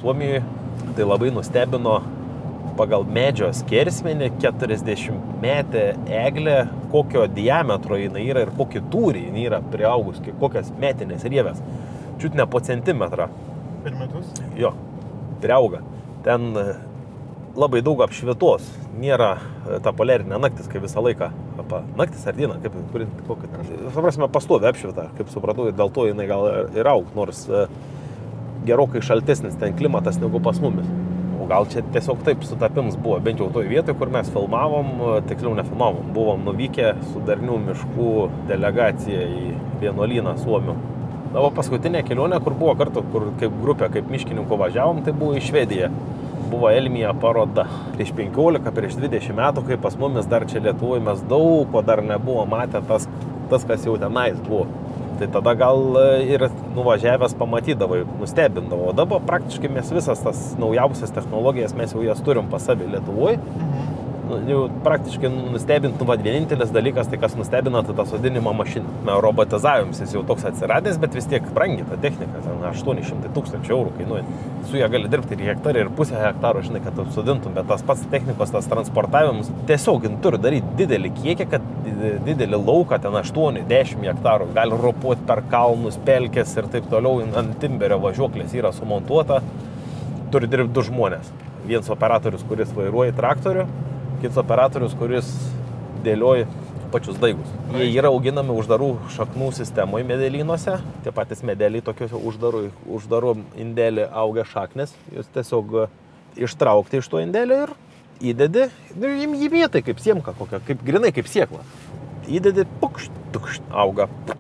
Suomijoje tai labai nustebino pagal medžio skersmenį 40-metę eglę, kokio diametro jinai yra ir kokį tūrį jinai yra priaugus, kokias metinės rievės. Čiut ne po centimetrą. Per metus? Jo, priauga. Ten labai daug apšvietos. Nėra ta poliarinė naktis, kaip visą laiką. Naktis ar diena, kaip kokia. Suprasime, pastovi apšvieta, kaip supratau, ir dėl to jinai gal ir aug, nors gerokai šaltesnis ten klimatas negu pas mumis. O gal čia tiesiog taip sutapims buvo, bent jau toj vietoj, kur mes filmavom, tiksliau nefilmavom, buvom nuvykę su Darnių miškų delegacija į vienuolyną Suomių. Na, o paskutinė kelionė, kur buvo kartu, kur kaip grupė, kaip miškininkų važiavom, tai buvo į Švediją. Buvo Elmija paroda. Prieš 15, prieš 20 metų, kai pas mumis dar čia Lietuvoje mes daug ko dar nebuvo matę tas, kas jau tenais buvo. Tai tada gal ir nuvažiavęs pamatydavai, nustebindavo. O dabar praktiškai mes visas tas naujausias technologijas, mes jau jas turim pas savį Lietuvoje. Jau praktiškai nustebint, vienintelis dalykas, tai kas nustebina, tai ta sodinimo mašina. Robotizavimas jis jau toks atsiradęs, bet vis tiek brangi ta technika, ten 800 000 eurų kainuoja. Su ją gali dirbti ir hektarį, ir pusę hektaro, žinai, kad sodintum, bet tas pats technikos, tas transportavimas tiesiog turi daryti didelį kiekį, kad didelį lauką, ten 8-10 hektarų, gali ropuoti per kalnus, pelkės ir taip toliau, ant timberio važiuoklės yra sumontuota, turi dirbti 2 žmonės. Vienas operatorius, kuris vairuoja traktorių, kitas operatorius, kuris dėlioja pačius daigus. Jie yra auginami uždarų šaknų sistemoje medelynuose. Tie patys medeliai tokiuose uždarų indelį auga šaknis. Jūs tiesiog ištraukti iš to indelio ir įdedi, jį vietai kaip siemka kokia, kaip grinai kaip siekla. Įdedi, pukšt, tukšt, auga.